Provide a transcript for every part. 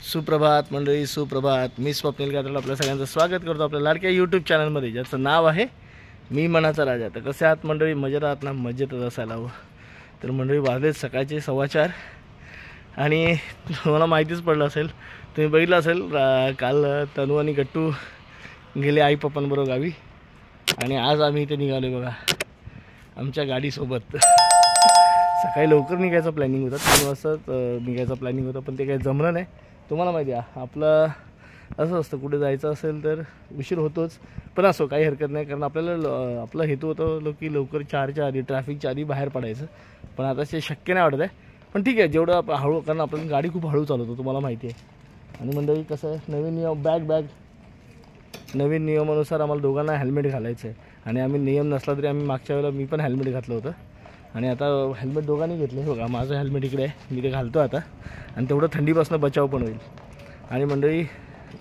सुप्रभात मंडळी, सुप्रभात. मी स्वप्नील गाडल आपल्या सगळ्यांचं स्वागत करतो आपल्या लाडक्या यूट्यूब चॅनलमध्ये, ज्याचं नाव आहे मी मनाचा राजा. तर कसे आहात मंडळी? मजेत आहात ना? मजेतच असायला हवं. तर मंडळी वाजलेत सकाळचे 4:15 आणि तुम्हाला माहितीच पडलं असेल, तुम्ही बघितलं असेल काल तनू आणि गट्टू गेले आई पप्पांबरोबर गावी आणि आज आम्ही इथे निघालो बघा आमच्या गाडीसोबत. सकाळी लवकर निघायचं प्लॅनिंग होतं, 3 वाजता निघायचं प्लॅनिंग होतं, पण ते काही जमलं नाही. तुम्हाला माहिती आहे आपलं असं असतं, कुठे जायचं असेल तर उशीर होतोच, पण असो काही हरकत नाही. कारण आपल्याला आपला हेतू होतं की लवकर 4च्या आधी, ट्रॅफिकच्या आधी बाहेर पडायचं. पण आता ते शक्य नाही वाटत आहे, पण ठीक आहे जेवढं आपण हळू, कारण आपण गाडी खूप हळू चालवतो तुम्हाला माहिती आहे. आणि मंडळी कसं आहे, नवीन नियम नवीन नियमानुसार आम्हाला दोघांना हेल्मेट घालायचं आहे. आणि आम्ही नियम नसला तरी आम्ही मागच्या वेळेला मी पण हेल्मेट घातलं होतं आणि आता हेल्मेट दोघांनी घेतले. बघा माझं हेल्मेट इकडे आहे, मी ते घालतो आता, आणि तेवढं थंडीपासून बचाव पण होईल. आणि मंडळी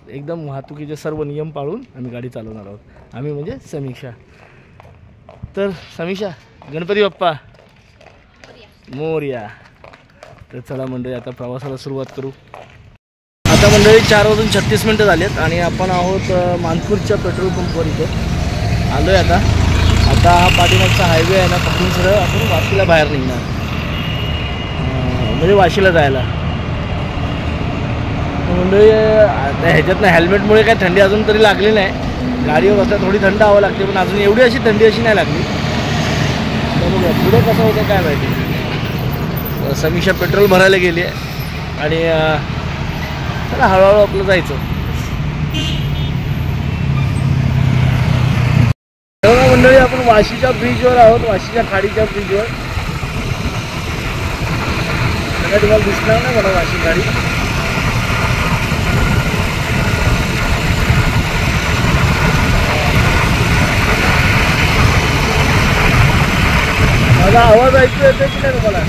एकदम वाहतुकीचे सर्व नियम पाळून आम्ही गाडी चालवणार आहोत. आम्ही म्हणजे समीक्षा. तर समीक्षा, गणपती बाप्पा मोरया. तर चला मंडळी आता प्रवासाला सुरुवात करू. आता मंडळी 4:36 झालेत आणि आपण आहोत मानपूरच्या पेट्रोल पंपवर. इथे आलो आहे आता हा पाठीमागचा हायवे आहे ना, पकडून सरळ आपण वाशीला बाहेर निघणार, म्हणजे वाशीला जायला. मंडळी आता ह्याच्यात ना हेल्मेटमुळे काय थंडी अजून तरी लागली नाही. गाडीवर बसल्या थोडी थंड हवं लागते, पण अजून एवढी अशी थंडी अशी नाही लागली. तर बघा पुढे कसं होतं काय माहिती. समीक्षा पेट्रोल भरायला गेली आहे आणि चला हळूहळू आपलं जायचं. मंडळी आपण वाशीच्या ब्रिजवर आहोत, वाशीच्या खाडीच्या ब्रिजवर. सगळ्या तुम्हाला दिसणार नाही मला वाशी गाडी. माझा आवाज ऐकू येतो की नाही तुम्हाला?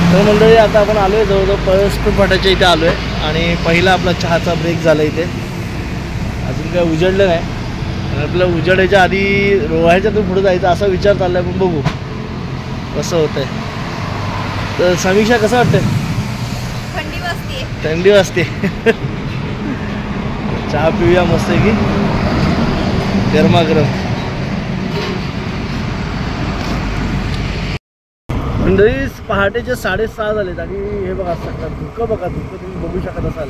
तर मंडळी आता आपण आलो आहे जवळजवळ परस्पर फाट्याच्या इथे आलो आहे आणि पहिला आपला चहाचा ब्रेक झाला इथे. अजून काय उजडलं नाही आणि आपल्याला उजडायच्या आधी रोहायच्यातून पुढे जायचं असा विचार चालला आहे, पण बघू कसं होतं आहे. तर समीक्षा कसं वाटतंय? थंडी वाजते. चहा पिऊया मस्त आहे की गरमागरम. मंडळी पहाटेचे 6:30 झालेत आणि हे बघा सगळं धुकं, बघा धुकं तुम्ही बघू शकत असाल.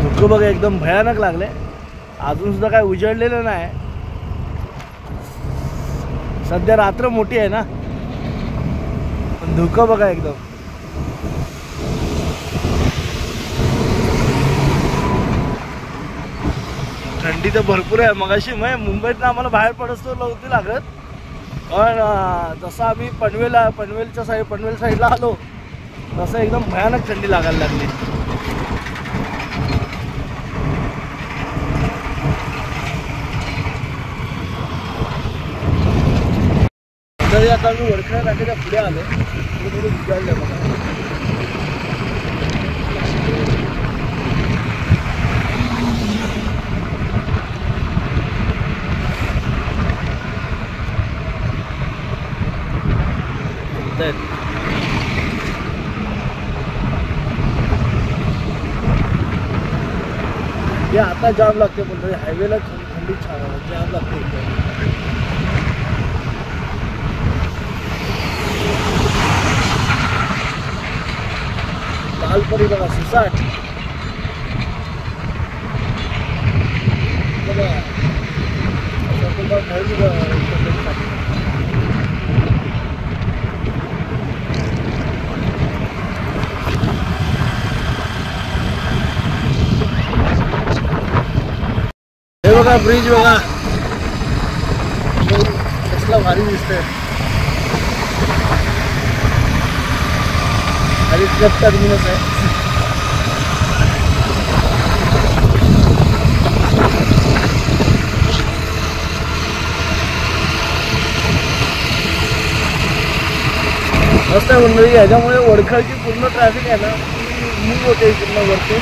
धुकं बघा एकदम भयानक लागले. अजून सुद्धा काय उजळलेलं नाही. सध्या रात्र मोठी आहे ना, पण धुकं बघा एकदम. थंडी तर भरपूर आहे. मगाशी मुंबईतनं आम्हाला बाहेर पडतो नव्हती लागत, पण जसं आम्ही पनवेल साईडला आलो तसं एकदम भयानक थंडी लागायला लागली. तरी आता मी वडखळ नाक्याच्या पुढे आलो, थोडं विचारलं बघा. हे आता जाम लागते पण हायवेला थंडी जाम लागते. लालपरी बघा सुसाट बघा. हे बघा ब्रिज बघा कसला भारी दिसतंय. आणि ट्रक टर्मिनस आहे. मस्त आहे मंडळी. ह्याच्यामुळे वडखळची पूर्ण ट्रॅफिक आहे ना मूग होते पूर्ण वरते.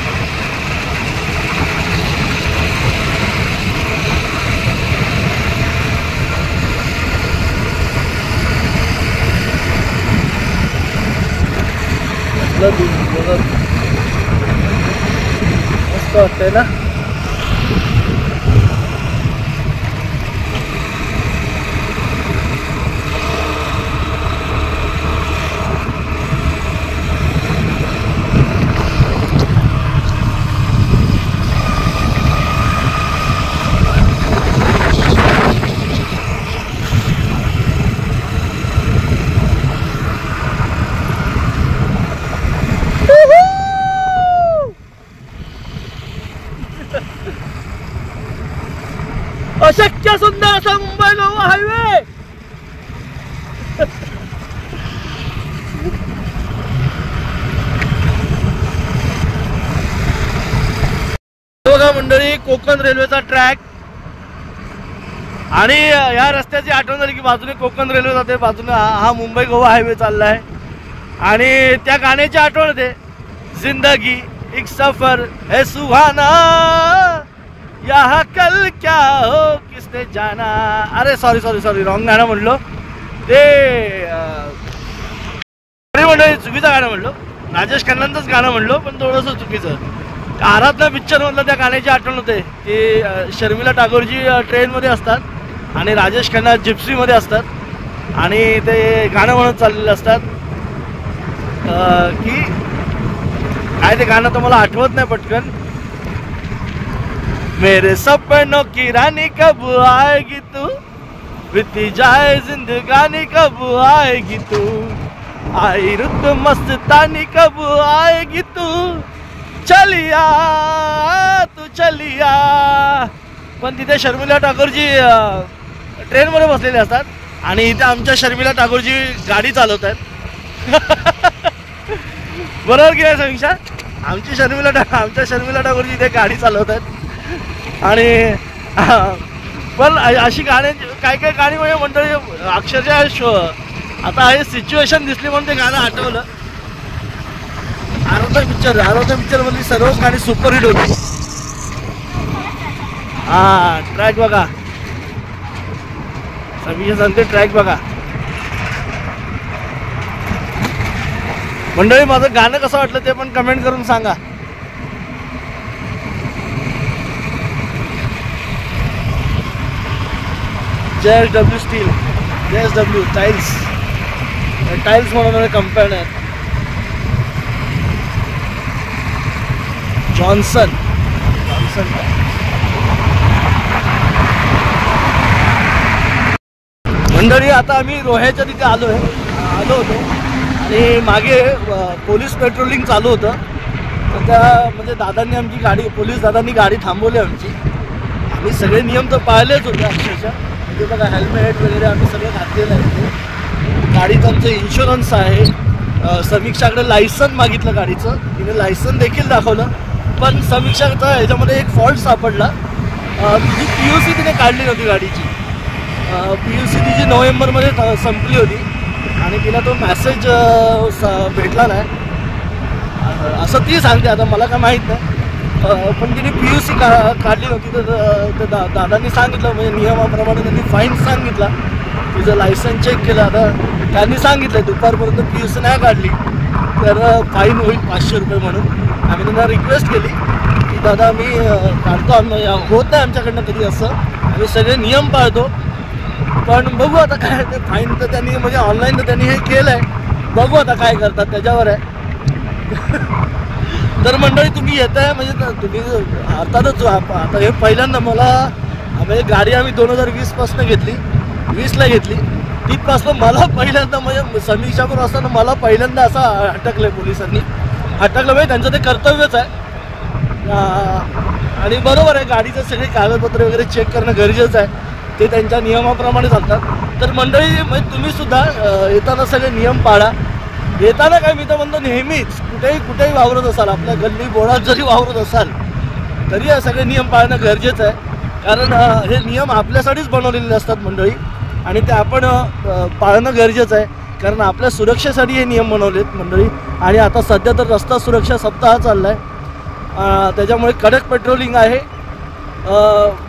मस्त वाटतंय ना. अशक्य सुंदर असा मुंबई गोवा हायवे. बघा मंडळी, कोकण रेल्वेचा ट्रॅक. आणि या रस्त्याची आठवण झाली की बाजूने कोकण रेल्वे जाते, बाजूने हा मुंबई गोवा हायवे चाललाय. आणि त्या गाण्याची आठवण होते, जिंदगी एक सफर है सुहाना, यहाँ कल क्या हो किसने जाना. अरे सॉरी सॉरी सॉरी, रॉंग गाणं म्हणलो ते. मंडळी चुकीचं गाणं म्हणलो, राजेश खन्नांचंच गाणं म्हणलो, पण थोडंसं चुकीचं. आराधना पिक्चर मधलं त्या गाण्याची आठवण होते की शर्मिला टागोरजी ट्रेनमध्ये असतात आणि राजेश खन्ना जिप्सीमध्ये असतात आणि ते गाणं म्हणत चाललेलं असतात. की काय ते गाणं तर मला आठवत नाही पटकन. मेरे सपनों की रानी कब आएगी तू, बीती जाए जिंदगानी कब आएगी तू, आई रुत मस्तानी कब आएगी तू, चलिया तू चलिया. पण तिथे शर्मिला टागोरजी ट्रेनमध्ये बसलेले असतात आणि इथे आमच्या शर्मिला टागोरजी गाडी चालवत आहेत. बरोबर की नाही समीक्षा? आमच्या शर्मिला टागोरजी इथे गाडी चालवत आहेत. आणि पण अशी गाणी काय काय गाणी म्हणजे मंडळी अक्षरशः आता हे सिच्युएशन दिसली म्हणून ते गाणं आठवलं. आराधना पिक्चर मधली सर्वच गाणी सुपरहिट होती. हा ट्रॅक बघा, समीक्षा सांगते ट्रॅक बघा. मंडळी माझं गाणं कसं वाटलं ते पण कमेंट करून सांगा. JSW स्टील, JSW टाइल्स म्हणून कंपनी आहेत. जॉन्सन मंडळी, आता आम्ही रोह्याच्या तिथे आलो होतो आणि मागे पोलीस पेट्रोलिंग चालू होतं. तर त्या म्हणजे दादांनी आमची गाडी, पोलीस दादांनी गाडी थांबवली आमची. आम्ही सगळे नियम तर पाळलेच होते अक्षरशः. म्हणजे बघा हेल्मेट वगैरे आम्ही सगळं घातलेलं आहे. गाडीचं आमचं इन्शुरन्स आहे. समीक्षाकडे लायसन मागितलं गाडीचं, तिने लायसन देखील दाखवलं. पण समीक्षाचा ह्याच्यामध्ये एक फॉल्ट सापडला. तिची PUC तिने काढली नव्हती गाडीची. PUC तिची नोव्हेंबरमध्ये संपली होती आणि तिला तो मॅसेज भेटला नाही असं ती सांगते. आता मला काय माहीत नाही, पण तिने PUC काढली नव्हती. तर दादांनी सांगितलं, म्हणजे नियमाप्रमाणे त्यांनी फाईन सांगितला. तुझं लायसन चेक केलं. आता त्यांनी सांगितलं दुपारपर्यंत PUC नाही काढली तर फाईन होईल 500 रुपये म्हणून. आम्ही त्यांना रिक्वेस्ट केली की दादा मी काढतो, होत नाही आमच्याकडनं कधी असं, आम्ही सगळे नियम पाळतो. पण बघू आता काय ते फाईन तर त्यांनी म्हणजे ऑनलाईन तर त्यांनी हे केलं आहे, बघू आता काय करतात त्याच्यावर आहे. तर मंडळी तुम्ही येत आहे म्हणजे तुम्ही अर्थातच आता हे पहिल्यांदा मला म्हणजे गाडी आम्ही 2020पासून घेतली, 20ला घेतली. तिथपासून मला पहिल्यांदा म्हणजे समीक्षावर असताना मला पहिल्यांदा असं अटकलं पोलिसांनी. अटकलं म्हणजे त्यांचं ते कर्तव्यच आहे. आणि बरोबर आहे, गाडीचं सगळे कागदपत्र वगैरे चेक करणं गरजेचं आहे, ते त्यांच्या नियमाप्रमाणे चालतात. तर मंडळी म्हणजे तुम्हीसुद्धा येताना सगळे नियम पाळा. येताना काय मी तर म्हणतो नेहमीच कुठेही वावरत असाल, आपल्या गल्ली बोळात जरी वावरत असाल तरी हे सगळे नियम पाळणं गरजेचं आहे. कारण हे नियम आपल्यासाठीच बनवलेले असतात मंडळी आणि ते आपण पाळणं गरजेचं आहे. कारण आपल्या सुरक्षेसाठी हे नियम बनवलेत मंडळी. आणि आता सध्या तर रस्ता सुरक्षा सप्ताह चालला आहे, त्याच्यामुळे कडक पेट्रोलिंग आहे.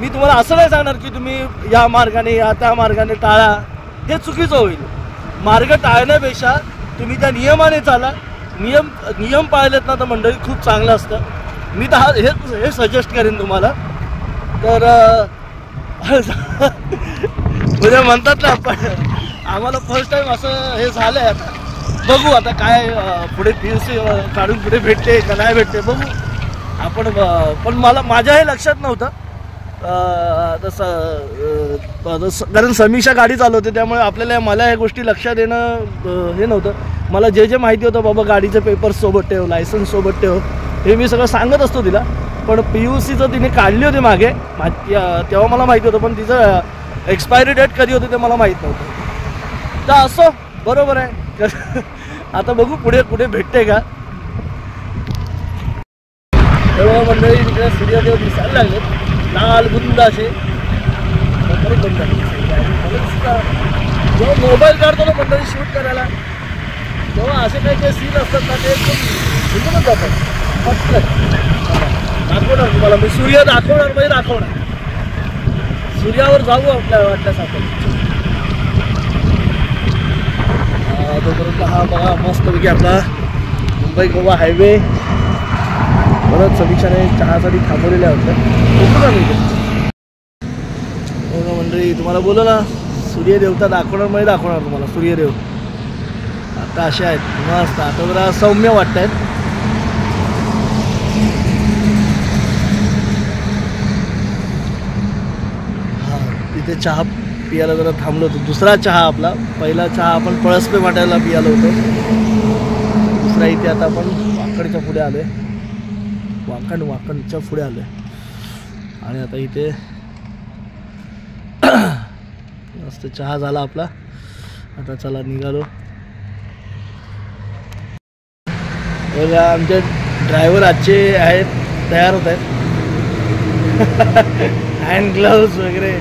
मी तुम्हाला असं नाही सांगणार की तुम्ही या मार्गाने या त्या मार्गाने टाळा, हे चुकीचं होईल. मार्ग टाळण्यापेक्षा तुम्ही त्या नियमाने चाला. नियम पाळलेत ना तर मंडळी खूप चांगलं असतं. मी तर हे सजेस्ट करेन तुम्हाला. तर म्हणजे म्हणतात ना आपण, आम्हाला फर्स्ट टाईम असं हे झालं आहे. आता बघू आता काय पुढे PUC काढून पुढे भेटते का नाही भेटते बघू आपण. पण माझ्या हे लक्षात नव्हतं तसं, कारण समीक्षा गाडी चालवते त्यामुळे मला ह्या गोष्टी लक्षात येणं हे नव्हतं. मला जे माहिती होतं बाबा गाडीचे पेपर्स सोबत ठेव, लायसन्स सोबत ठेव, हे मी सगळं सांगत असतो तिला. पण PUCचं तिने काढली होती मागे, तेव्हा मला माहिती होतं, पण तिचं एक्सपायरी डेट कधी होती ते मला माहीत नव्हतं. तर असं बरोबर आहे. आता बघू पुढे कुठे भेटते का. तेव्हा मंडळी तिकडे सूर्यदेव दिसायला लागले, लाल बुंद असे. जेव्हा मोबाईल काढतो ना मंडळी शूट करायला, तेव्हा असे काही काही सीन असतात ना, ते एकदम जातात पटकन. दाखवणार तुम्हाला मी, सूर्य दाखवणार म्हणजे दाखवणार. सूर्यावर जाऊ आपल्या वाटल्यास आपण. तोपर्यंत हा बघा मस्तपैकी आपला मुंबई गोवा हायवे. परत समीक्षाने चहासाठी थांबवलेल्या होत्या. बघा मंडळी, तुम्हाला बोललो ना सूर्यदेवता दाखवणार म्हणजे दाखवणार तुम्हाला. सूर्यदेव आता असे आहेत मस्त. आता जरा सौम्य वाटत आहेत. तिथे चहा पियाला जरा थांबलो होतो. दुसरा चहा आपला, पहिला चहा आपण पळसपे वाटायला पियालो होतो. दुसरा इथे आता आपण वाकडच्या पुढे आलोय. वाकणच्या पुढे आलोय. आणि आता इथे मस्त चहा झाला आपला. आता चला निघालो. बघा आमचे ड्रायव्हर आजचे आहेत, तयार होत आहेत. हँड ग्लव्स वगैरे,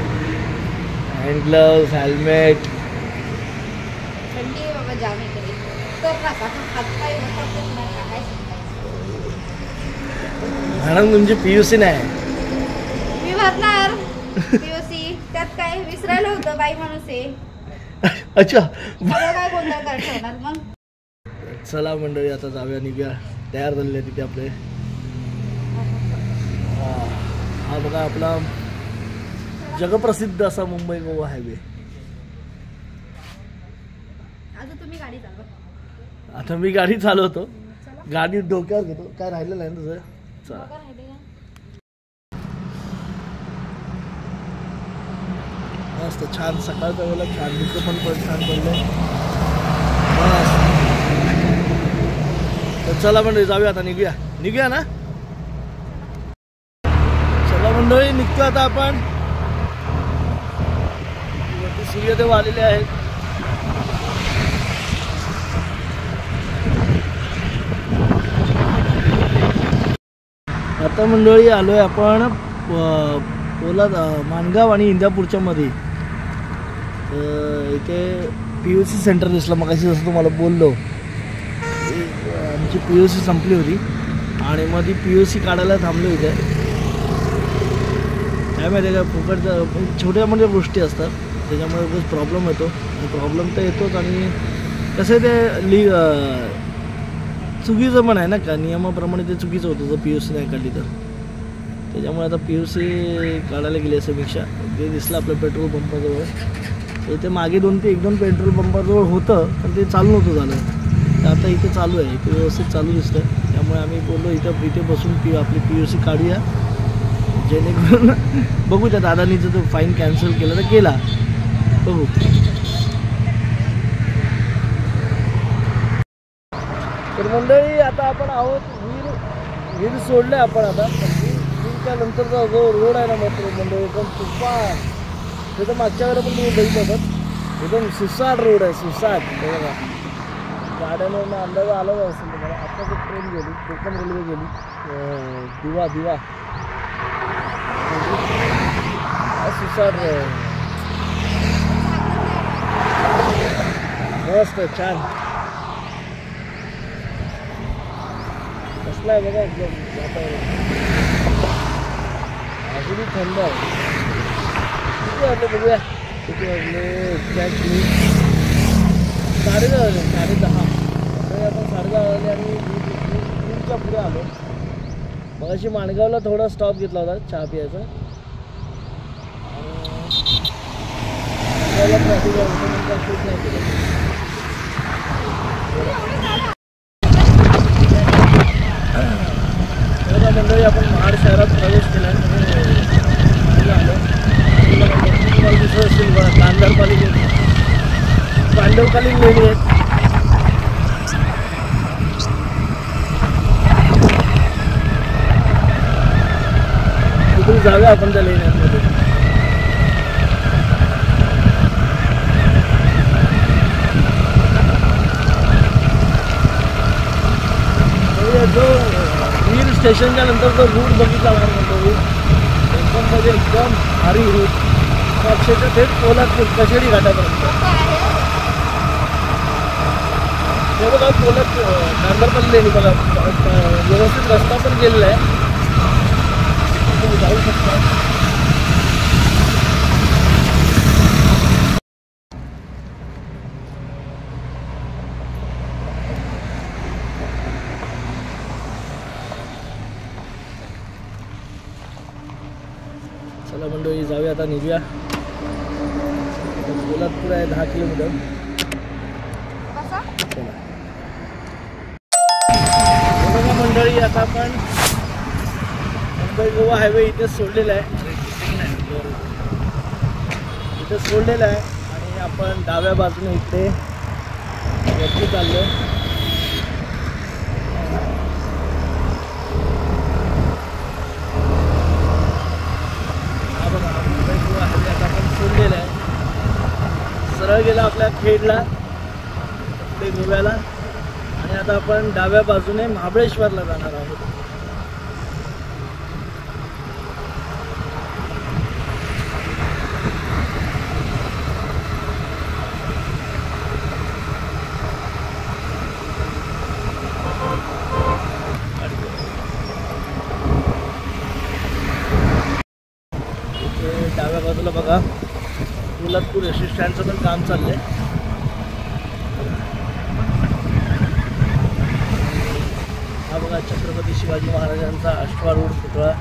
हँड ग्लव्स, हेल्मेट. मॅडम तुमची PUC नाही मी भरणार PUC, त्यात काय विसरायला होतं, बाई माणूस आहे. अच्छा काय गोंधळ करणार मग. चला मंडळी आता जाऊया, निघूया. तयार झालेले तिथे आपले. हा बघा आपला जगप्रसिद्ध असा मुंबई गोवा हायवे. आता मी गाडी चालवतो, गाडी डोक्यावर घेतो. काय राहिलेलं आहे ना तुझं. चला मस्त छान सकाळच्या वेळेला छान दिसतं, पण छान पडलं. तर चला मंडळी जाऊया आता, निघूया ना. चला मंडळी निघतो आता आपण. सूर्यदेव आलेले आहेत. आता मंडळी आलोय आपण माणगाव आणि इंदापूरच्या मध्ये. इथे PUC सेंटर दिसलं मगाशी, जसं तुम्हाला बोललो. आमची PUC संपली होती आणि मग ती PUC काढायला थांबलो इथे. काय माहिती आहे का, फुकट छोट्या मोठ्या गोष्टी असतात त्याच्यामुळे खूप प्रॉब्लेम येतो. प्रॉब्लेम तर येतोच. आणि कसं ते चुकीचं पण आहे ना, का नियमाप्रमाणे ते चुकीचं होतं जर PUC नाही काढली तर. त्याच्यामुळे आता PUC काढायला गेली समीक्षा. ते दिसलं आपल्या पेट्रोल पंपाजवळ. तर इथे मागे 1-2 पेट्रोल पंपाजवळ होतं, पण ते चालू नव्हतं झालं. तर आता इथे चालू आहे, इथे व्यवस्थित चालू दिसतं. त्यामुळे आम्ही बोललो इथे बसून आपली PUC काढूया, जेणेकरून बघू त्या दादानी जर तो फाईन कॅन्सल केला तर केला, बघू. तर मंडळी आता आपण आहोत वीर सोडले आपण आता. वीरच्या नंतरचा जो रोड आहे ना मंडळी, एकदम तुफान. तिथं मागच्या वेळेला पण तुम्ही बघित असत, एकदम सुसाट रोड आहे, सुसाट. बघा गाड्यानं अंदाज आला असेल तुम्हाला. आत्ताच ट्रेन गेली, कोकण रेल्वे गेली, दिवा सुसाट. मस्त छान कसला आहे बघा एकदम वातावरण अजूनही थंड आहे. किती वाजले बघूया किती वाजले एक्झॅक्टली 10:30 वाजले 10:30. तर आपण 10:30 वाजले आणि दूरच्या पुढे आलो. मग अशी माणगावला थोडा स्टॉप घेतला होता चहा पियाचा आणि ट्रॅफिक शूट नाही केलं. बघा मंडळी आपण महाड शहरात प्रवेश केला आलो. दिसत असतील बघा कांधार पालिकेत पांडवकालीन लेणी आहेत. तिथून जाऊया आपण त्या लेण्यांमध्ये. जो वीर स्टेशनच्या नंतर जो रूट बघितला म्हणतो एकदम एकदम भारी रूट अक्षरशः थेट पोलादपूर कशेडी घाटापर्यंत. हे बघा पोलाद कांधारपल्ली लेणी बघा व्यवस्थित रस्ता पण गेलेला आहे. तुम्ही जाऊ शकता. चला मंडळी जाऊया आता निघूया. पोलादपूर आहे 10 किलोमीटर. चला बघा मंडळी आता आपण मुंबई गोवा हायवे इथे सोडलेला आहे. इथे सोडलेला आहे आणि आपण डाव्या बाजूने इथे वरती चाललो. सोडलेला आहे सरळ गेला आपल्या खेडला ते गोव्याला आणि आता आपण डाव्या बाजूने महाबळेश्वरला जाणार आहोत. डाव्या बाजूला बघा पोलादपूर एस टी स्टँडचं पण काम चाललंय. हा बघा छत्रपती शिवाजी महाराजांचा अश्वारूढ पुतळा.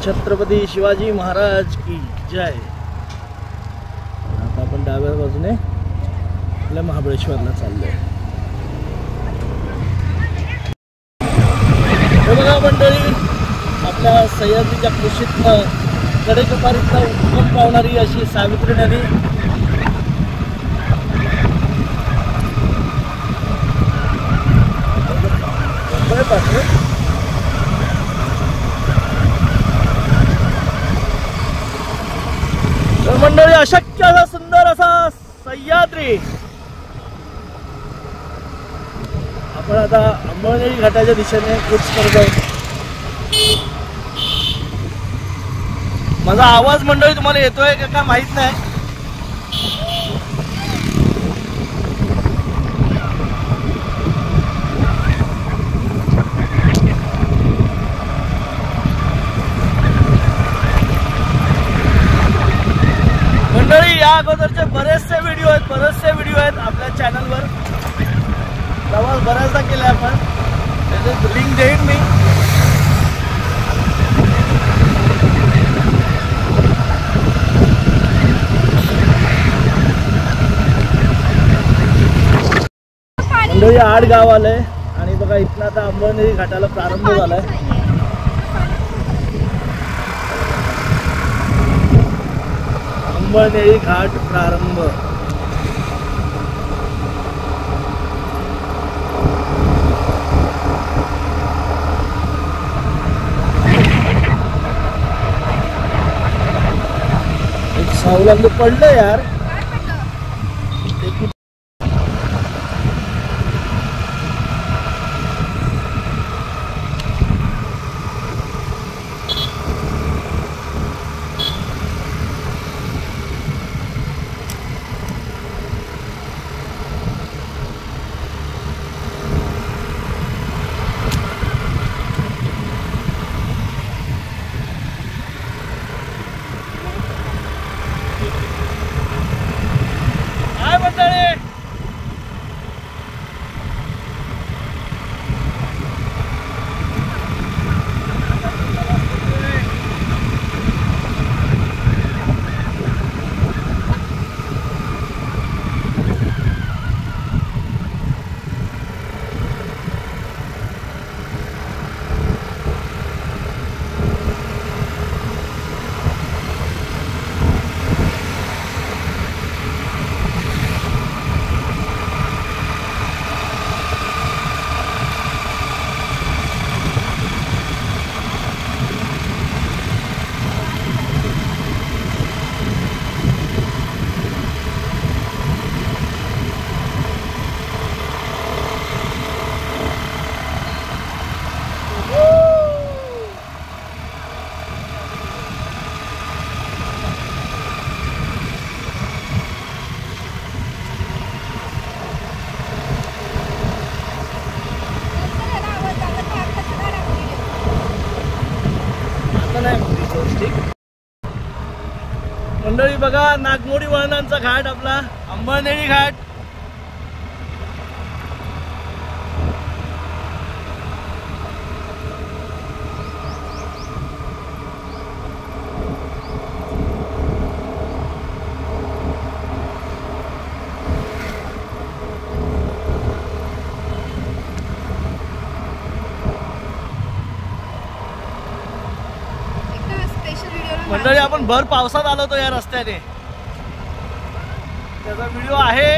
छत्रपती शिवाजी महाराज की जय. आता आपण डाव्या बाजूने आपल्या महाबळेश्वरला चाललोय. हे बघा मंडळी आपल्या सह्याद्रीच्या कुशीतनं कडेकपारीतनं उगम पावणारी अशी सावित्री नदी. तर मंडळी अशक्य असा सुंदर असा सह्याद्री आपण आता अंबळनेरी घाटाच्या दिशेने कूच करत आहोत. माझा आवाज मंडळी तुम्हाला येतोय का माहित नाही. मंडळी या अगोदरचे बरेचसे व्हिडिओ आहेत आपल्या चॅनलवर. प्रवास बऱ्याचदा केला आपण त्याचे लिंक देईन मी. मंडळी 8 गाव आलंय आणि बघा इथनं आता अंबळनेरी घाटाला प्रारंभ झालाय. अंबळनेरी घाट प्रारंभ. सावलांद पडलं यार. मंडळी. मंडळी बघा, नागमोडी वळणांचा घाट आपला अंबळनेरी घाट. मंडळी आपण भर पावसात आलो होतो या रस्त्याने, त्याचा व्हिडिओ आहे.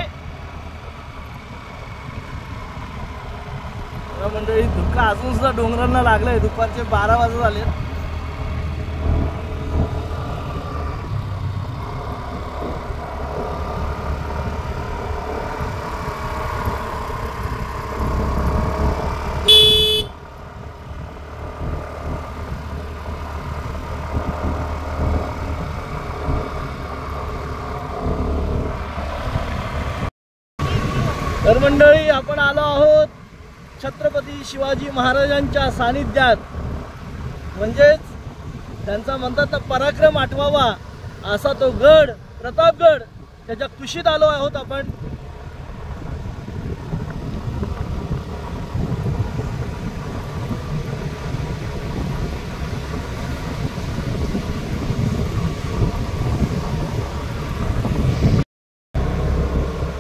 मंडळी धुक्का अजून सुद्धा डोंगरांना लागलंय. दुपारचे 12 वाजत आले. तर मंडळी आपण आलो आहोत छत्रपती शिवाजी महाराजांच्या सानिध्यात, म्हणजेच त्यांचा म्हणतात तर पराक्रम आठवावा असा तो गड प्रतापगड, त्याच्या कुशीत आलो आहोत आपण.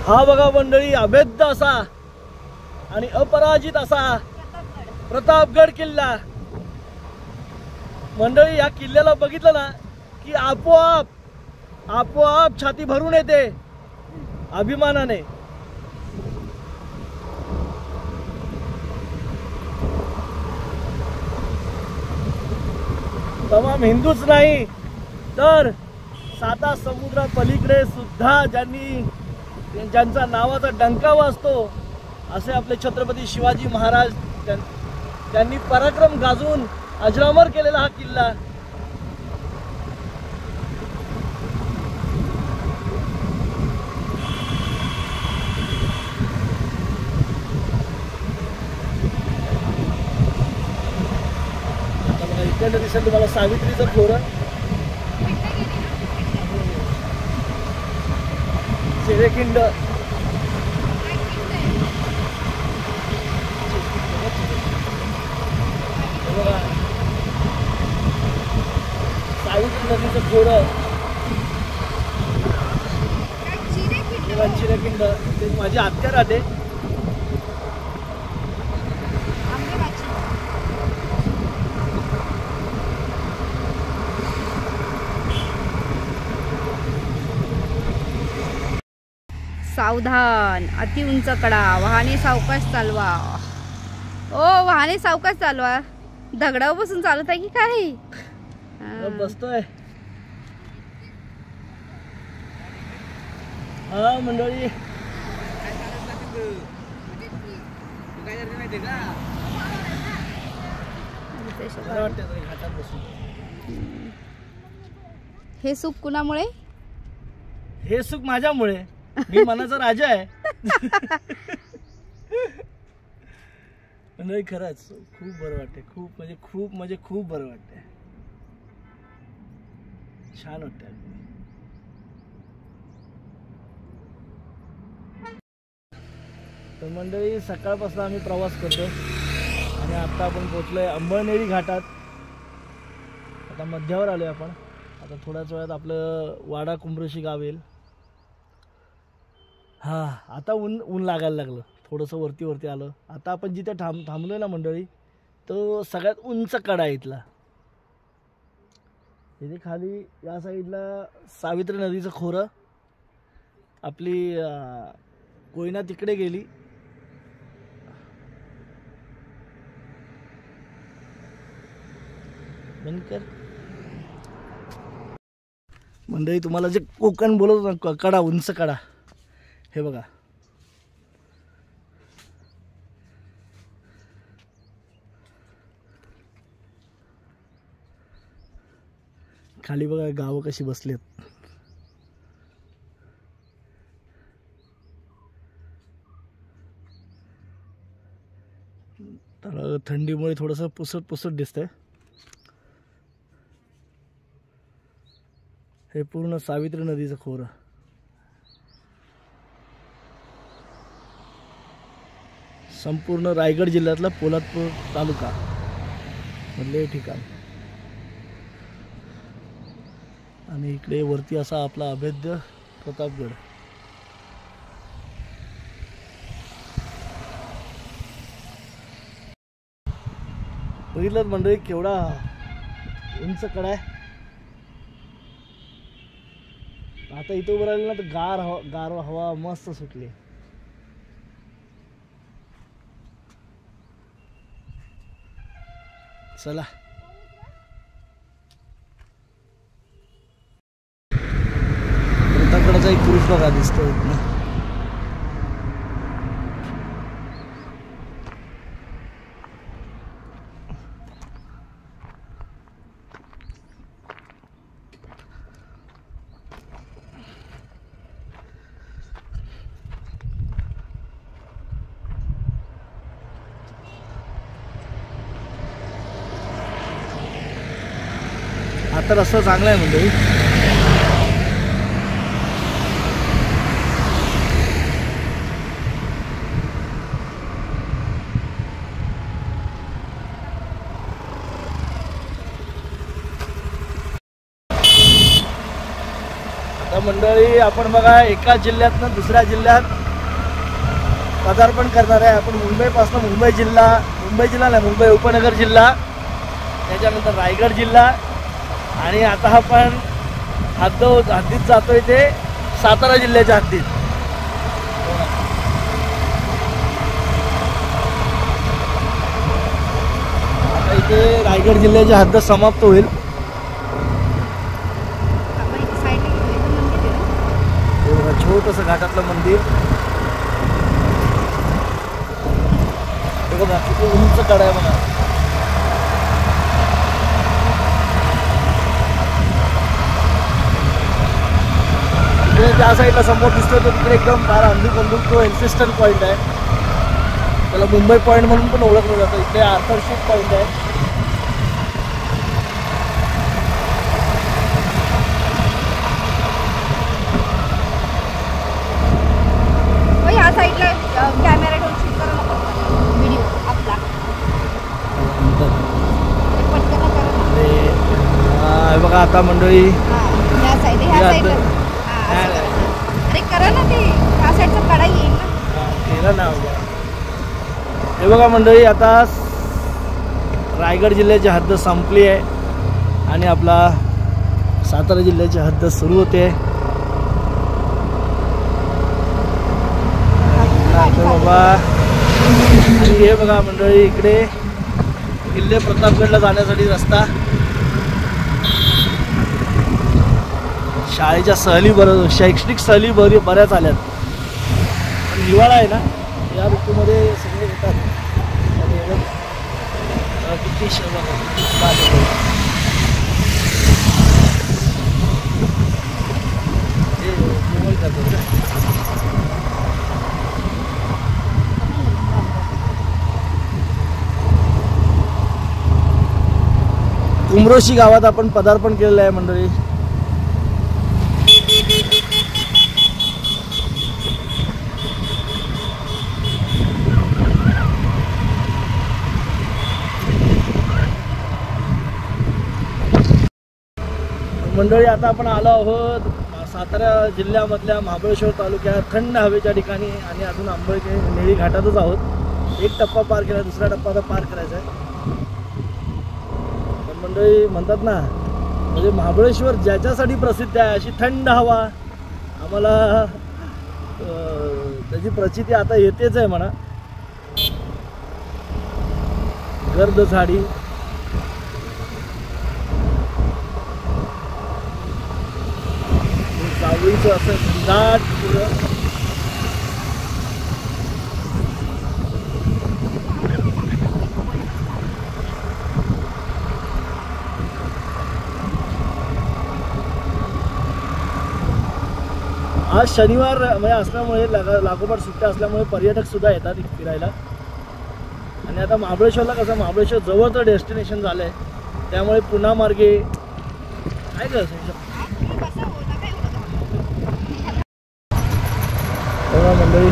हा बघा मंडळी, अभेद्य असा आणि अपराजित असा प्रतापगड किल्ला. मंडळी या किल्ल्याला बघितलं ना की आपोआप छाती भरून येते अभिमानाने. तमाम हिंदूच नाही तर 7 समुद्रा पलीकडे सुद्धा ज्यांचा नावाचा डंका वाजतो असे आपले छत्रपती शिवाजी महाराज, त्यांनी पराक्रम गाजवून अजरामर केलेला हा किल्ला. इकडे दिसेल तुम्हाला सावित्रीचं खोरं, सेवेखिंड, सावित्री नदीचं खोरं, चिरेखिंड. ते माझी आत्या राहते. सावधान, अति उंच कडा, वाहने सावकाश चालवा. ओ वाहने सावकाश चालवा. दगडावर बसून चालत आहे की काय? बसतोय. हा मंडळी, हे सुख कुणामुळे? हे सुख माझ्यामुळे. मी मनाचा राजा आहे. नाही खरंच खूप बरं वाटते. खूप म्हणजे खूप बरं वाटते. छान वाटते. तर मंडळी सकाळपासून आम्ही प्रवास करतो आणि आता आपण पोचलोय अंबळनेरी घाटात. आता मध्यावर आलोय आपण. आता थोड्याच वेळात आपलं वाडा कुंभ्रोशी गाव येईल. हां आता ऊन लागायला लागलं. थोडंसं वरती आलं. आता आपण जिथे थांबलोय ना मंडळी, तो सगळ्यात उंच कडा आहे इथला. इथे खाली या साईडला सावित्री नदीचं खोरं, आपली कोयना तिकडे गेली. मंडळी तुम्हाला जे कोकण बोलत ना, कडा, उंच कडा, हे बघा. खाली बघा गावं कशी बसलेत. तर थंडीमुळे थोडंसं पुसट दिसतंय. हे पूर्ण सावित्री नदीचं खोरं. संपूर्ण रायगड जिल्ह्यातला पोलादपूर तालुका मधले ठिकाण. आणि इकडे वरती असा आपला अभेद्य प्रतापगड. बघितलं मंडळी केवढा उंच कडा आहे. आता इथं उभं राहिलं ना तर गार हवा मस्त सुटली. चला प्रतापगडाचा एक पुरुष बघा दिसतो इथनं. आता रस्ता चांगला आहे म्हणजे. आता मंडळी आपण बघा एका जिल्ह्यातनं दुसऱ्या जिल्ह्यात पदार्पण करणार आहे. आपण मुंबईपासून मुंबई जिल्हा नाही, मुंबई उपनगर जिल्हा, त्याच्यानंतर रायगड जिल्हा, आणि आता आपण हद्दीत जातोय ते सातारा जिल्ह्याच्या हद्दीत. आता इथे रायगड जिल्ह्याची हद्द समाप्त होईल. छोटंसं घाटातलं मंदिर बघा, किती उंच कडा आहे बघा. त्या साईडला समोर दिसतोय तो तिकडे एकदम फार अंधुक तो एल्फिस्टन पॉईंट आहे. त्याला मुंबई पॉईंट म्हणून पण ओळखलं जातं. इकडे आर्थरशिप पॉईंट आहे. या साईडला कॅमेरा ठेवून शूट करू नको व्हिडिओ आपला. बघा आता मंडळी या साईडला अरे करा ना ते, ह्या साईडचा कडा येईल केलं ना. हे बघा मंडळी आता रायगड जिल्ह्याची हद्द संपली आहे आणि आपला सातारा जिल्ह्याची हद्द सुरू होते. बाबा आणि हे बघा मंडळी इकडे किल्ले प्रतापगडला जाण्यासाठी रस्ता. शाळेच्या सहली शैक्षणिक सहली बऱ्याच आल्यात. पण हिवाळा आहे ना, या ऋतूमध्ये सगळे येतात. किती कुंभ्रोशी गावात आपण पदार्पण केलेलं आहे मंडळी. मंडळी आता आपण आलो आहोत सातारा जिल्ह्यामधल्या महाबळेश्वर तालुक्यात थंड हवेच्या ठिकाणी आणि अजून नेळी घाटातच आहोत. एक टप्पा पार केला, दुसरा टप्पा आता पार करायचा आहे. पण मंडळी म्हणतात ना, म्हणजे महाबळेश्वर ज्याच्यासाठी प्रसिद्ध आहे अशी थंड हवा आम्हाला त्याची प्रचिती आता येतेच आहे म्हणा. गर्द झाडी, जावळीचं असं घनदाट पुरं. आज शनिवार म्हणजे असल्यामुळे लागोपाठ सुट्ट्या असल्यामुळे पर्यटक सुद्धा येतात फिरायला. आणि आता महाबळेश्वरला कसं, महाबळेश्वर जवळचं डेस्टिनेशन झालं आहे, त्यामुळे पुन्हा मार्गे काय करायचं बघा मंडळी.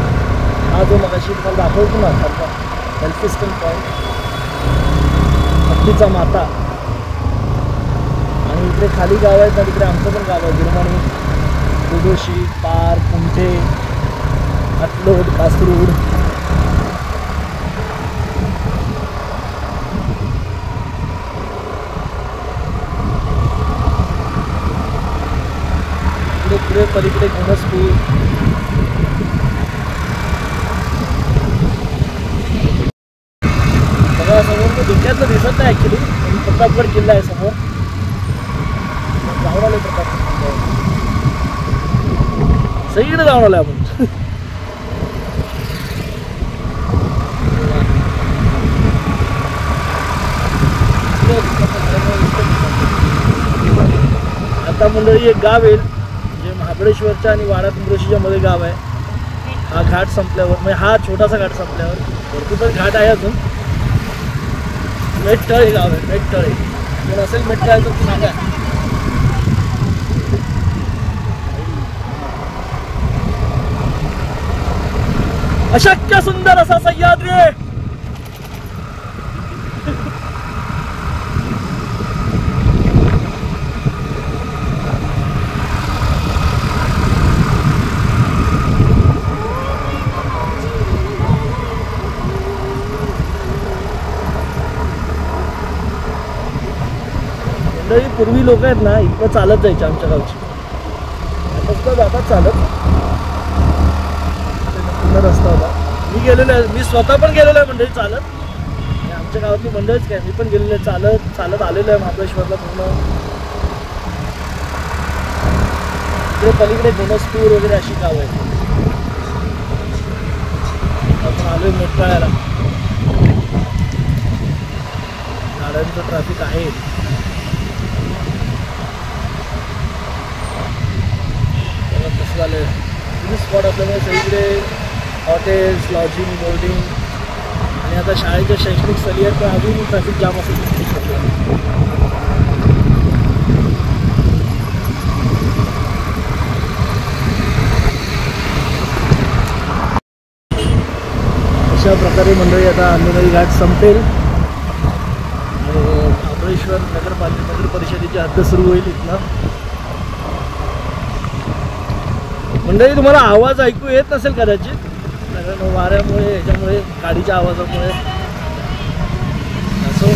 हा जो मगाशी तुम्हाला दाखवतो ना एल्फिस्टन पॉईंट, हत्तीचा माता, आणि इकडे खाली गाव आहेत ना, तिकडे आमचं पण गाव आहे गिरमाणी, दुधोशी, पार, कुंठे, अटलोट, कासरूड. इकडे पुढे पलीकडे घनसपूर. बघा समोर तो धुक्यातलं दिसत नाही ॲक्च्युली, प्रतापगड किल्ला आहे समोर. जाऊन आले प्रतापगड, सगळीकडे जाऊन आलो आपण. आता मंडळी एक गाव येईल जे महाबळेश्वरच्या आणि वाडा कुंभ्रेशीच्या मध्ये गाव आहे. हा घाट संपल्यावर, म्हणजे हा छोटासा घाट संपल्यावर भरपूर पण घाट आहे अजून. मेटतळे गाव आहे, मेटतळे. जर असेल मेटतळे तर सांगा. अशक्य सुंदर असा सह्याद्री. पूर्वी लोक आहेत ना इकडं चालत जायचे आमच्या गावची, आता जातात चालत. पूर्ण रस्ता होता. मी गेलेलो आहे, मी स्वतः पण गेलेलो आहे मंडळी चालत. आमच्या गावातली मंडळीच काय, मी पण गेलेलो आहे चालत चालत आलेलो आहे महाबळेश्वरला पूर्ण. इकडे पलीकडे घनसपूर वगैरे अशी गावं आहेत. आपण आलोय मेटकाळ्याला. गाड्यांचं ट्रॅफिक आहे. कसं झालं टुरिस्ट स्पॉट असल्यामुळे सगळीकडे हॉटेल्स, लॉजिंग, बोर्डिंग, आणि आता शाळेच्या शैक्षणिक स्थळी आहेत तर अजून ट्रॅफिक जाम असेल. अशा प्रकारे मंडळी आता अंजनेरी घाट संपेल आणि महाबळेश्वर नगर परिषदेची हद्द सुरू होईल इथनं. मंडळी तुम्हाला आवाज ऐकू येत नसेल कदाचित, कारण वाऱ्यामुळे ह्याच्यामुळे गाडीच्या आवाजामुळे. असो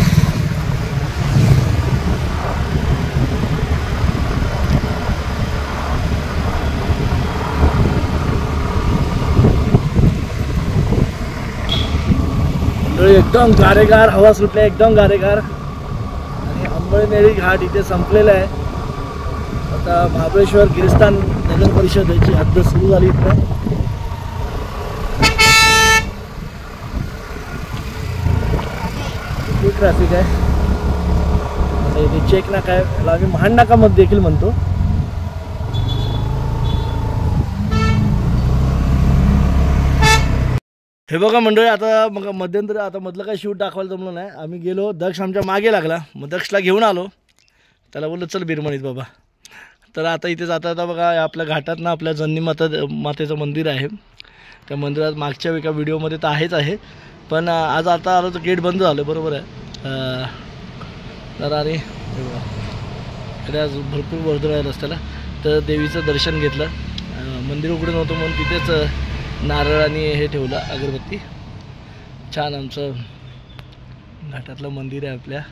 मंडळी एकदम गारेगार हवा सुटल्या, एकदम गारेगार. आणि अंबळनेरी घाट इथे संपलेला आहे. आता महाबळेश्वर गिरिस्थान नगर परिषदेची हद्द सुरू झाली इथं. खूप ट्रॅफिक आहे. आता इथे चेक नाका आहे, याला आम्ही महाड नाका मध्ये देखील म्हणतो. हे बघा मंडळी, आता मग मध्यंतरी आता मधलं काही शूट दाखवायला जमलं नाही. आम्ही गेलो, दक्ष आमच्या मागे लागला, मग दक्षला घेऊन आलो. त्याला बोललो चल बिरमणीत बाबा. तर आता इथे जाता जाता बघा आपल्या घाटात ना आपल्या जन्नी मातेचं मंदिर आहे. त्या मंदिरात मागच्या एका व्हिडिओमध्ये तर आहेच आहे, पण आज आता आलो तर गेट बंद झालं. बरोबर आहे. तर अरे इकडे आज भरपूर वर्दळ आहे रस्त्याला. तर देवीचं दर्शन घेतलं. मंदिर उघडं नव्हतं म्हणून तिथेच नारळ आणि हे ठेवलं, अगरबत्ती. छान आमचं घाटातलं मंदिर आहे. आपल्या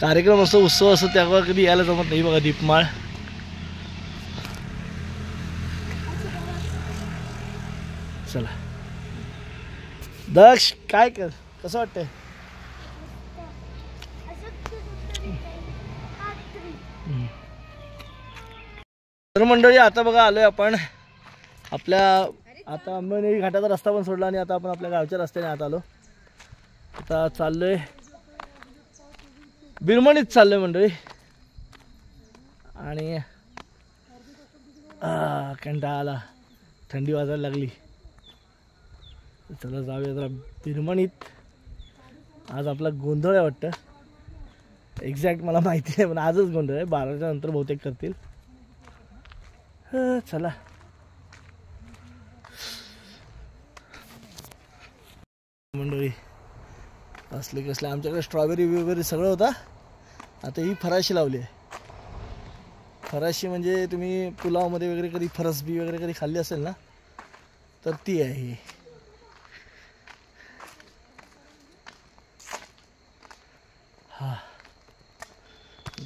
कार्यक्रम असो, उत्सव असो, तेव्हा कधी यायला जमत नाही. बघा दीपमाळ. चला दक्ष, काय कर, कसं वाटतंय? तर मंडळी आता बघा आलोय आपण आपल्या, आता अंबरनेरी घाटाचा रस्ता पण सोडला आणि आता आपण आपल्या गावच्या रस्त्याने आत आलो. आता चाललोय बिरमणीत चाललोय मंडळी. आणि कंटाळा आला, थंडी वाजायला लागली. चला जाऊया जरा बिरमणीत. आज आपला गोंधळ आहे वाटतं, एक्झॅक्ट मला माहिती नाही पण आजच गोंधळ आहे. 12च्या नंतर बहुतेक करतील. चला मंडळी. असले कसले आमच्याकडे स्ट्रॉबेरी वगैरे सगळं होता. आता ही फराशी लावली आहे. फराशी म्हणजे तुम्ही पुलावमध्ये वगैरे कधी फरसबी वगैरे कधी खाल्ली असेल ना, तर ती आहे ही. हा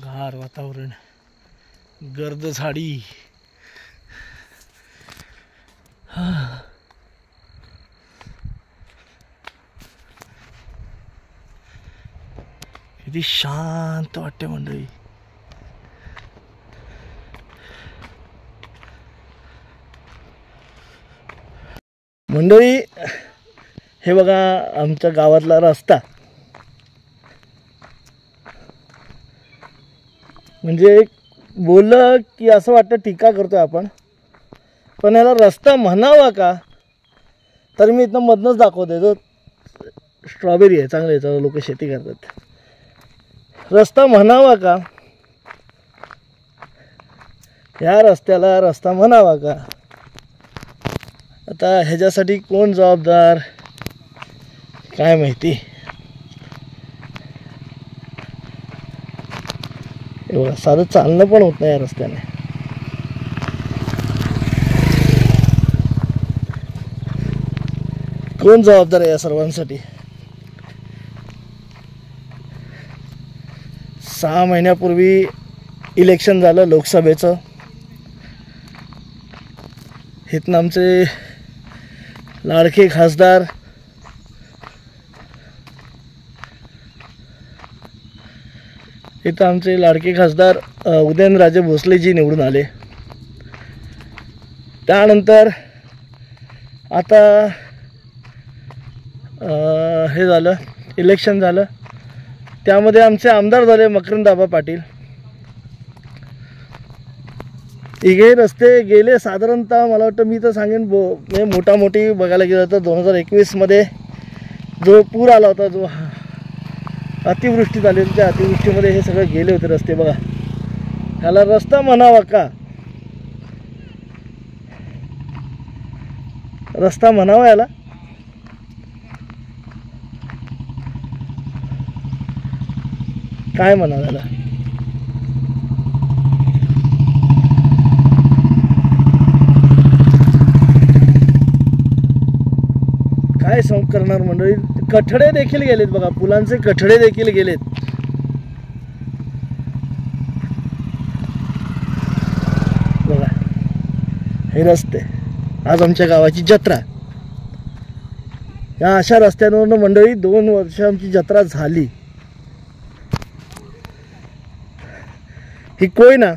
गार वातावरण, गर्द झाडी. किती शांत वाटते मंडळी. मंडळी हे बघा आमच्या गावातला रस्ता. म्हणजे बोललं की असं वाटतं टीका करतोय आपण, पण याला रस्ता म्हणावा का? तर मी इथं मधनंच दाखवतोय. जो स्ट्रॉबेरी आहे, चांगलं याच्यावर लोक शेती करतात. रस्ता म्हणावा का? या रस्त्याला रस्ता म्हणावा का? आता ह्याच्यासाठी कोण जबाबदार काय माहिती. एवढं साधं चालणं पण होत नाही या रस्त्याने. कोण जबाबदार आहे या सर्वांसाठी? 6 महिन्यापूर्वी इलेक्शन झालं लोकसभेचं. इथनं आमचे लाडके खासदार उदयनराजे भोसलेजी निवडून आले. त्यानंतर आता हे झालं, इलेक्शन झालं. त्यामध्ये आमचे आमदार झाले मकरंदाबा पाटील. हे रस्ते गेले साधारणतः मला वाटतं, मी तर सांगेन म्हणजे मोठामोठी बघायला गेलं तर 2021मध्ये जो पूर आला होता, जो अतिवृष्टी झाली होती, त्या अतिवृष्टीमध्ये हे सगळं गेले होते रस्ते. बघा, ह्याला रस्ता म्हणावा का? रस्ता म्हणावा याला? काय म्हणावं याला? काय करणार मंडळी. कठडे देखील गेलेत बघा, पुलांचे कठडे देखील गेलेत. बघा हे रस्ते. आज आमच्या गावाची जत्रा. या अशा रस्त्यांवरून मंडळी 2 वर्ष आमची जत्रा झाली. ही कोयना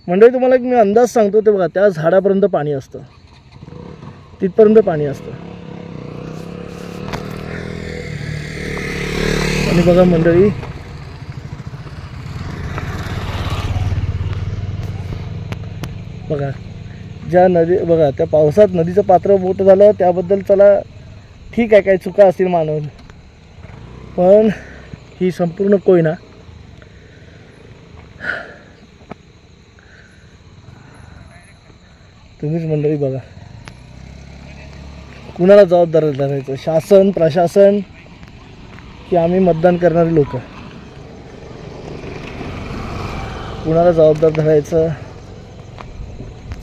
मंडळी, तुम्हाला एक मी अंदाज सांगतो. ते बघा, त्या झाडापर्यंत पाणी असतं, तिथपर्यंत पाणी असतं. आणि बघा मंडळी, बघा ज्या नदी, बघा त्या पावसात नदीचं पात्र मोठं झालं त्याबद्दल चला ठीक आहे, काही चुका असतील मानव, पण ही संपूर्ण कोयना तुम्हीच मंडळी बघा. कुणाला जबाबदार धरायचं? शासन, प्रशासन, की आम्ही मतदान करणारे लोक? कुणाला जबाबदार धरायचं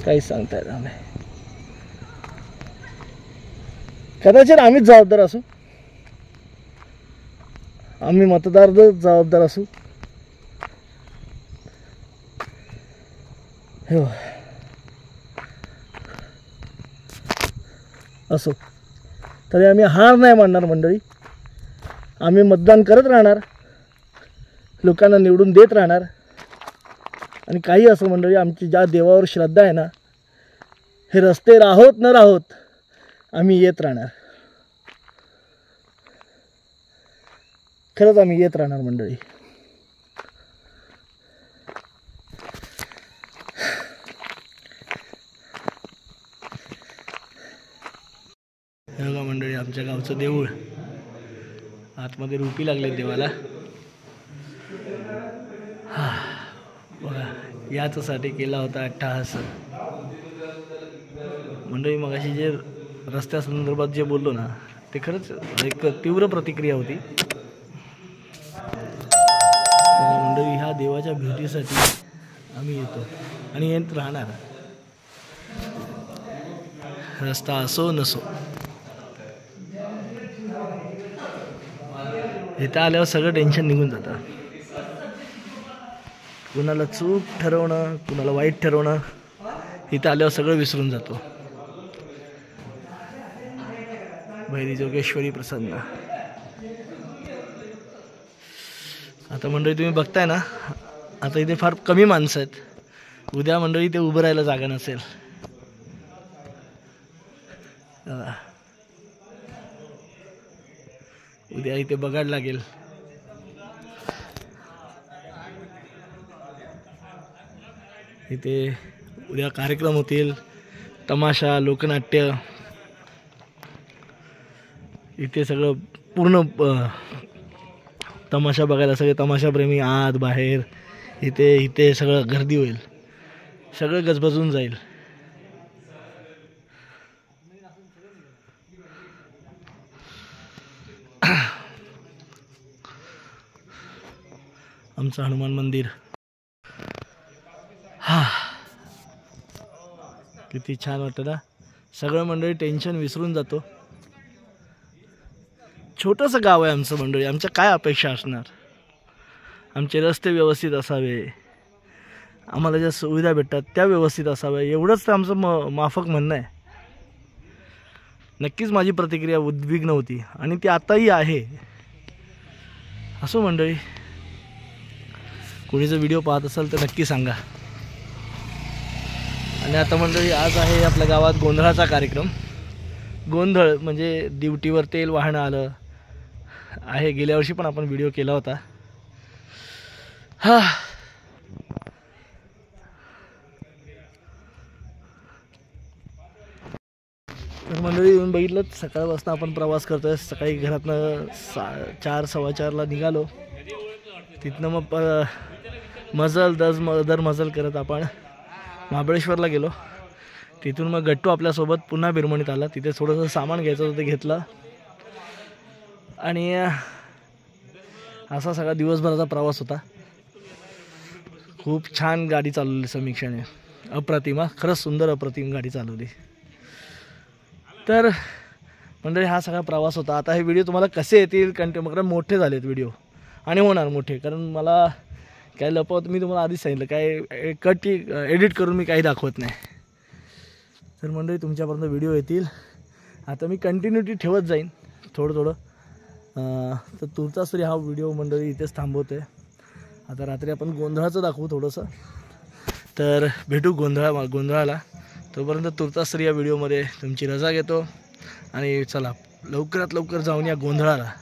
काहीच सांगता येणार नाही. कदाचित आम्हीच जबाबदार असू, आम्ही मतदार जबाबदार असू. हो असो, तरी आम्ही हार नाही मानणार मंडळी. आम्ही मतदान करत राहणार, लोकांना निवडून देत राहणार. आणि काही असो मंडळी, आमची ज्या देवावर श्रद्धा आहे ना, हे रस्ते राहोत न राहोत आम्ही येत राहणार. खरंच आम्ही येत राहणार मंडळी. हे बघा मंडळी, आमच्या गावचं देऊळ. आतमध्ये रुपी लागले देवाला. बघा, याच्यासाठी केला होता अट्टहास मंडळी. मगाशी जे रस्त्यासंदर्भात जे बोललो ना, ते खरंच एक तीव्र प्रतिक्रिया होती. मंडळी, ह्या देवाच्या भेटीसाठी आम्ही येतो आणि येत राहणार. रस्ता असो नसो, इथं आल्यावर सगळं टेन्शन निघून जातं. कुणाला चूक ठरवणं, कुणाला वाईट ठरवणं, इथं आल्यावर सगळं विसरून जातो. भैरी जोगेश्वरी प्रसन्न. आता मंडळी तुम्ही बघताय ना, आता इथे फार कमी माणसं आहेत. उद्या मंडळी ते उभं राहायला जागा नसेल. उद्या इथे बघायला लागेल. इथे उद्या कार्यक्रम होतील, तमाशा, लोकनाट्य. इथे सगळं पूर्ण तमाशा बघायला सगळे तमाशाप्रेमी आत बाहेर, इथे सगळं गर्दी होईल. सगळं गजबजून जाईल. आमचं हनुमान मंदिर. किती छान वाटतं ना. सगळं मंडळी टेन्शन विसरून जातो. छोटंसं गाव आहे आमचं मंडळी. आमच्या काय अपेक्षा असणार? आमचे रस्ते व्यवस्थित असावे, आम्हाला ज्या सुविधा भेटतात त्या व्यवस्थित असाव्या, एवढंच तर आमचं माफक म्हणणं आहे. नक्कीच माझी प्रतिक्रिया उद्विग्न होती आणि ती आताही आहे. असो मंडळी, कोणी जर व्हिडिओ पाहत असाल तर नक्की सांगा. आणि आता मंडळी, आज आहे आपल्या गावात गोंधळाचा कार्यक्रम. गोंधळ म्हणजे दिवटीवर तेल वाहणं आलं आहे. गेल्या वर्षी पण आपण व्हिडिओ केला होता. तर मंडळी, येऊन बघितलं, सकाळपासून आपण प्रवास करतोय. सकाळी घरातनं 4, 4:15ला निघालो. तिथनं मग दर मजल करत आपण महाबळेश्वरला गेलो. तिथून मग गट्टू आपल्यासोबत पुन्हा बिरमणीत आला. तिथे थोडंसं सामान घ्यायचं होतं, ते घेतलं. आणि असा सगळा दिवसभराचा प्रवास होता. खूप छान गाडी चालवली समीक्षाने. अप्रतिम, खरंच सुंदर अप्रतिम गाडी चालवली. तर म्हणजे हा सगळा प्रवास होता. आता हे व्हिडिओ तुम्हाला कसे येतील, कारण मोठे झालेत व्हिडिओ आणि होणार मोठे, कारण मला काय लपवत, मी तुम्हाला आधीच सांगितलं, काय एडिट करून मी काही दाखवत नाही. तर मंडळी, तुमच्यापर्यंत व्हिडिओ येतील. आता मी कंटिन्युटी ठेवत जाईन थोडं. तर तुर्ताश्री हा व्हिडिओ मंडळी इथेच थांबवते. आता रात्री आपण गोंधळाचं दाखवू थोडंसं. तर भेटू गोंधळाला. तोपर्यंत तुर्ताश्री या व्हिडिओमध्ये तुमची रजा घेतो. आणि चला लवकरात लवकर जाऊन या गोंधळाला.